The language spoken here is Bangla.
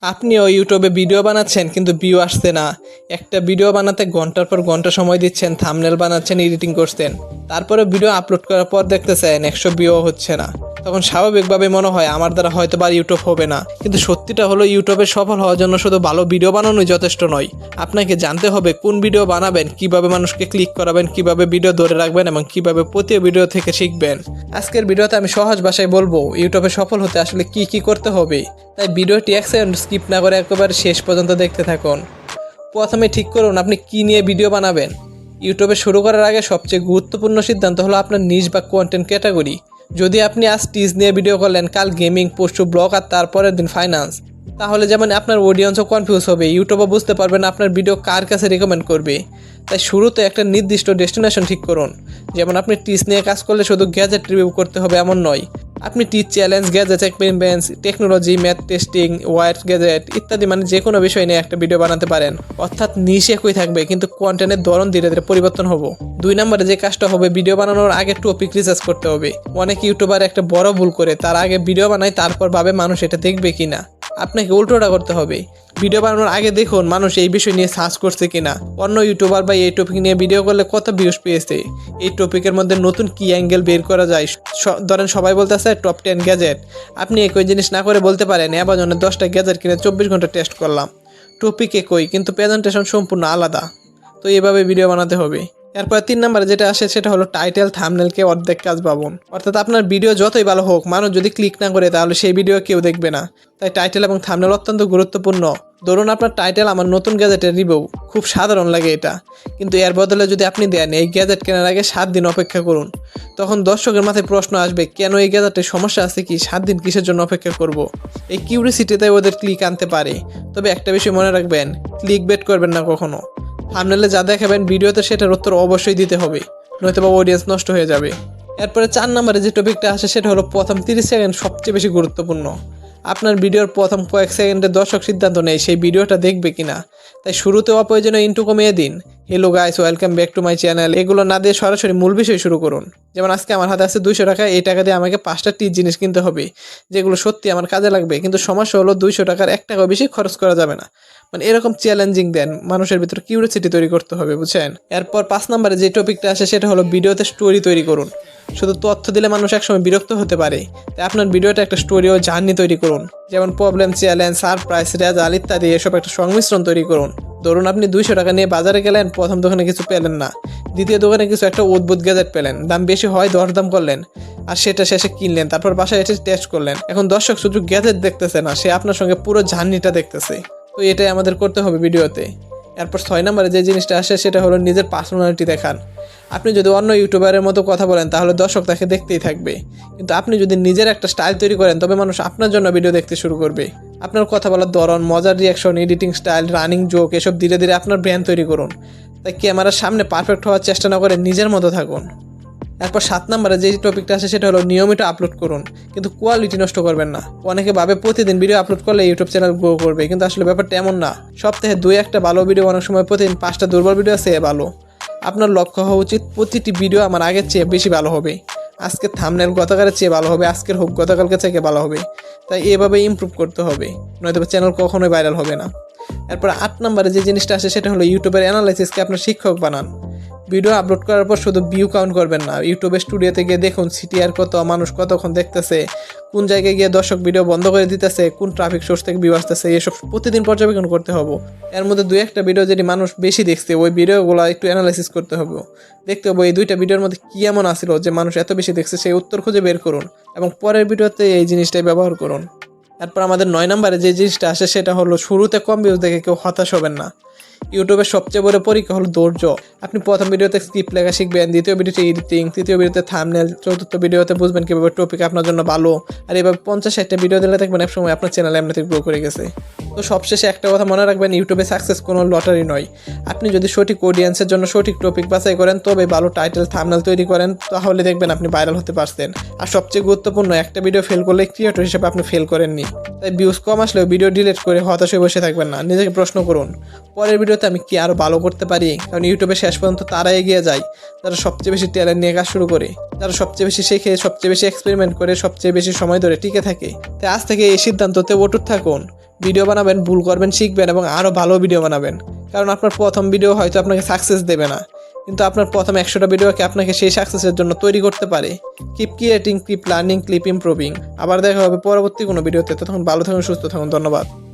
আপনিও ইউটিউবে ভিডিও বানাচ্ছেন কিন্তু ভিউ আসছে না। একটা ভিডিও বানাতে ঘন্টার পর ঘন্টা সময় দিচ্ছেন, থাম্বনেল বানাচ্ছেন, এডিটিং করছেন, তারপরে ভিডিও আপলোড করার পর দেখতেছেন 100 ভিউ হচ্ছে না। তখন স্বাভাবিকভাবে মনে হয় আমার দ্বারা হয়তো বা ইউটিউব হবে না। কিন্তু সত্যিটা হলো ইউটিউবে সফল হওয়ার জন্য শুধু ভালো ভিডিও বানানোই যথেষ্ট নয়। আপনাকে জানতে হবে কোন ভিডিও বানাবেন, কিভাবে মানুষকে ক্লিক করাবেন, কিভাবে ভিডিও ধরে রাখবেন এবং কিভাবে প্রতি ভিডিও থেকে শিখবেন। আজকের ভিডিওতে আমি সহজ ভাষায় বলবো ইউটিউবে সফল হতে আসলে কি কি করতে হবে। তাই ভিডিওটি এক সেকেন্ড স্কিপ না করে একেবারে শেষ পর্যন্ত দেখতে থাকুন। প্রথমে ঠিক করুন আপনি কি নিয়ে ভিডিও বানাবেন। ইউটিউবে শুরু করার আগে সবচেয়ে গুরুত্বপূর্ণ সিদ্ধান্ত হলো আপনার নিশ বা কন্টেন্ট ক্যাটাগরি। যদি আপনি আজ টিজ নিয়ে ভিডিও করলেন, কাল গেমিং, পরশু ব্লগ আর তারপরের দিন ফাইন্যান্স, তাহলে যেমন আপনার অডিয়েন্সও কনফিউজ হবে, ইউটিউবও বুঝতে পারবেন আপনার ভিডিও কার কাছে রেকমেন্ড করবে। তাই শুরুতে একটা নির্দিষ্ট ডেস্টিনেশন ঠিক করুন। যেমন আপনি টিজ নিয়ে কাজ করলে শুধু গ্যাজেট রিভিউ করতে হবে এমন নয়। আপনি tech challenge, gadget experiments, technology, math testing, war gadget ইত্যাদি যে কোনো বিষয় নিয়ে একটা ভিডিও বানাতে পারেন। অর্থাৎ নিশ একই থাকবে কিন্তু কন্টেন্টের ধরন ধীরে ধীরে পরিবর্তন হবে। 2 নম্বরে যে কাজটা হবে, ভিডিও বানানোর আগে টপিক রিসার্চ করতে হবে। অনেক ইউটিউবার একটা বড় ভুল করে, তার আগে ভিডিও বানায় তারপর ভাবে মানুষ এটা দেখবে কিনা। আপনাকে উল্টোটা করতে হবে। ভিডিও বানানোর আগে দেখুন মানুষ এই বিষয় নিয়ে সার্চ করছে কিনা, অন্য ইউটিউবার বা এই টপিক নিয়ে ভিডিও করলে কত ভিউজ পেয়েছে, এই টপিকের মধ্যে নতুন কি অ্যাঙ্গেল বের করা যায়। ধরেন সবাই বলতেছে টপ 10 গ্যাজেট, আপনি একই জিনিস না করে বলতে পারেন অ্যামাজনে 10টা গ্যাজেট কিনে 24 ঘন্টা টেস্ট করলাম। টপিক একই কিন্তু প্রেজেন্টেশন সম্পূর্ণ আলাদা। তো এইভাবে ভিডিও বানাতে হবে। এরপর 3 নম্বরে যেটা আসে সেটা হলো টাইটেল থাম্বনেলকে অর্ধেক কাজ ভাবুন। অর্থাৎ আপনার ভিডিও যতই ভালো হোক, মানুষ যদি ক্লিক না করে তাহলে সেই ভিডিও কেউ দেখবে না। তাই টাইটেল এবং থাম্বনেল অত্যন্ত গুরুত্বপূর্ণ। ধরুন আপনার টাইটেল আমার নতুন গ্যাজেটের রিভিউ, খুব সাধারণ লাগে এটা, কিন্তু এর বদলে যদি আপনি দেন এই গ্যাজেট কেনার আগে 7 দিন অপেক্ষা করুন, তখন দর্শকের মাথায় প্রশ্ন আসবে কেন এই গ্যাজেটের সমস্যা আছে কি, 7 দিন কিসের জন্য অপেক্ষা করব। এই কিউরিসিটিতে ওদের ক্লিক আনতে পারে। তবে একটা বিষয় মনে রাখবেন, ক্লিক বেট করবেন না কখনো। থাম্বনেলে যা দেখাবেন ভিডিওতে সেটার উত্তর অবশ্যই দিতে হবে, নয়তো বা অডিয়েন্স নষ্ট হয়ে যাবে। এরপরে 4 নম্বরে যে টপিকটা আসে সেটা হলো প্রথম 30 সেকেন্ড সবচেয়ে বেশি গুরুত্বপূর্ণ। আপনার ভিডিওর প্রথম কয়েক সেকেন্ডে দর্শক সিদ্ধান্ত নেয় সেই ভিডিওটা দেখবে কিনা। তাই শুরুতে অপ্রয়োজনীয় ইন্ট্রো কমিয়ে দিন। Hello guys, welcome back to my channel, এগুলো না দিয়ে সরাসরি মূল বিষয় শুরু করুন। যেমন আজকে আমার হাতে আছে 200 টাকা, এই টাকা দিয়ে আমাকে 5টা টিপ জিনিস কিনতে হবে যেগুলো সত্যি আমার কাজে লাগবে। কিন্তু সমস্যা হলো 200 টাকার 1 টাকাও বেশি খরচ করা যাবে না। এরকম চ্যালেঞ্জিং দেন, মানুষের ভিতরে কিউরিওসিটি তৈরি করতে হবে, বুঝছেন। এরপর 5 নম্বরে যে টপিকটা আসে সেটা হলো ভিডিওতে স্টোরি তৈরি করুন। শুধু তথ্য দিলে মানুষ একসময় বিরক্ত হতে পারে। তাই আপনার ভিডিওটা একটা স্টোরি ও জার্নি তৈরি করুন। যেমন প্রবলেম, চ্যালেঞ্জ, সারপ্রাইজ, রেজাল্ট ইত্যাদি এসব একটা সংমিশ্রণ তৈরি করুন। ধরুন আপনি 200 টাকা নিয়ে বাজারে গেলেন, প্রথম দোকানে কিছু পেলেন না, দ্বিতীয় দোকানে কিছু একটা অদ্ভুত গ্যাজেট পেলেন, দাম বেশি হয় দরদাম করলেন আর সেটা শেষে কিনলেন, তারপর বাসায় এসে টেস্ট করলেন। এখন দর্শক শুধু গ্যাজেট দেখতেছে না, সে আপনার সঙ্গে পুরো জার্নিটা দেখতেছে। তো এটাই আমাদের করতে হবে ভিডিওতে। এরপর 6 নম্বরে যে জিনিসটা আসে সেটা হলো নিজের পার্সোনালিটি দেখান। আপনি যদি অন্য ইউটিউবারের মতো কথা বলেন তাহলে দর্শক তাকে দেখতেই থাকবে, কিন্তু আপনি যদি নিজের একটা স্টাইল তৈরি করেন তবে মানুষ আপনার জন্য ভিডিও দেখতে শুরু করবে। আপনার কথা বলার ধরন, মজার reaction, editing style, running joke এসব ধীরে ধীরে আপনার ব্র্যান্ড তৈরি করুন। তাই ক্যামেরার সামনে পারফেক্ট হওয়ার চেষ্টা না করে নিজের মতো থাকুন। এরপর 7 নম্বরে যে টপিকটা আছে সেটা হলো নিয়মিত আপলোড করুন, কিন্তু কোয়ালিটি নষ্ট করবেন না। অনেকে ভাবে প্রতিদিন ভিডিও আপলোড করলে ইউটিউব চ্যানেল গ্রো করবে, কিন্তু আসলে ব্যাপারটা এমন না। সপ্তাহে 2-1টা ভালো ভিডিও, অনেক সময় প্রতিদিন 5টা দুর্বল ভিডিও আছে ভালো। আপনার লক্ষ্য হওয়া উচিত প্রতিটি ভিডিও আমার আগের চেয়ে বেশি ভালো হবে, আজকের থাম্বনেল গতকালের চেয়ে ভালো হবে, আজকের হোক গতকালকে থেকে ভালো হবে। তাই এভাবে ইমপ্রুভ করতে হবে, নয়তো চ্যানেল কখনোই ভাইরাল হবে না। এরপর 8 নম্বরে যে জিনিসটা আসে সেটা হলো ইউটিউবের অ্যানালাইসিসকে আপনার শিক্ষক বানান। ভিডিও আপলোড করার পর শুধু ভিউ কাউন্ট করবেন না, ইউটিউবের স্টুডিওতে গিয়ে দেখুন সিটিআর কত, মানুষ কতক্ষণ দেখতেছে, কোন জায়গায় গিয়ে দর্শক ভিডিও বন্ধ করে দিতেছে, কোন ট্রাফিক সোর্স থেকে ভিউ আসতেছে, এসব প্রতিদিন পর্যবেক্ষণ করতে হবে। এর মধ্যে 2-1টা ভিডিও যদি মানুষ বেশি দেখছে ওই ভিডিওগুলো একটু অ্যানালাইসিস করতে হবে। দেখতে হবে এই 2টা ভিডিওর মধ্যে কী এমন আসছিল যে মানুষ এত বেশি দেখছে, সেই উত্তর খুঁজে বের করুন এবং পরের ভিডিওতে এই জিনিসটাই ব্যবহার করুন। এরপর আমাদের 9 নম্বরে যে জিনিসটা আসে সেটা হলো শুরুতে কম ভিউজ দেখে কেউ হতাশ হবেন না। ইউটিউবের সবচেয়ে বড় পরীক্ষা হলো ধৈর্য। আপনি প্রথম ভিডিওতে স্ক্রিপ্ট লেখা শিখবেন, দ্বিতীয় ভিডিওতে এডিটিং, তৃতীয় ভিডিওতে থাম্বনেল, চতুর্থ ভিডিওতে বুঝবেন কীভাবে টপিক আপনার জন্য ভালো। আর এভাবে 50-60টা ভিডিও দিলে দেখবেন এক সময় আপনার চ্যানেল এমনিতে গ্রো করে গেছে। তো সবশেষে একটা কথা মনে রাখবেন, ইউটিউবে সাকসেস কোনো লটারি নয়। আপনি যদি সঠিক অডিয়েন্সের জন্য সঠিক টপিক বাছাই করেন, তবে ভালো টাইটেল থাম্বনেল তৈরি করেন, তাহলে দেখবেন আপনি ভাইরাল হতে পারছেন। আর সবচেয়ে গুরুত্বপূর্ণ, একটা ভিডিও ফেল করলে ক্রিয়েটর হিসেবে আপনি ফেল করেননি। তাই ভিউজ কম আসলেও ভিডিও ডিলিট করে হতাশ হয়ে বসে থাকবেন না, নিজেকে প্রশ্ন করুন পরের ভিডিওতে আমি কি আরও ভালো করতে পারি। কারণ ইউটিউবে শেষ পর্যন্ত তারা এগিয়ে যায় যারা সবচেয়ে বেশি ট্যালেন্ট নিয়ে কাজ শুরু করে, যারা সবচেয়ে বেশি শেখে, সবচেয়ে বেশি এক্সপেরিমেন্ট করে, সবচেয়ে বেশি সময় ধরে টিকে থাকে। তাই আজ থেকে এই সিদ্ধান্ততে অটুট থাকুন। ভিডিও বানাবেন, ভুল করবেন, শিখবেন এবং আরও ভালো ভিডিও বানাবেন। কারণ আপনার প্রথম ভিডিও হয়তো আপনাকে সাকসেস দেবে না, কিন্তু আপনার প্রথম 100টা ভিডিওকে আপনাকে সেই সাকসেসের জন্য তৈরি করতে পারে। Keep creating, keep learning, keep improving. আবার দেখা হবে পরবর্তী কোনো ভিডিওতে। ততক্ষণ ভালো থাকুন, সুস্থ থাকুন। ধন্যবাদ।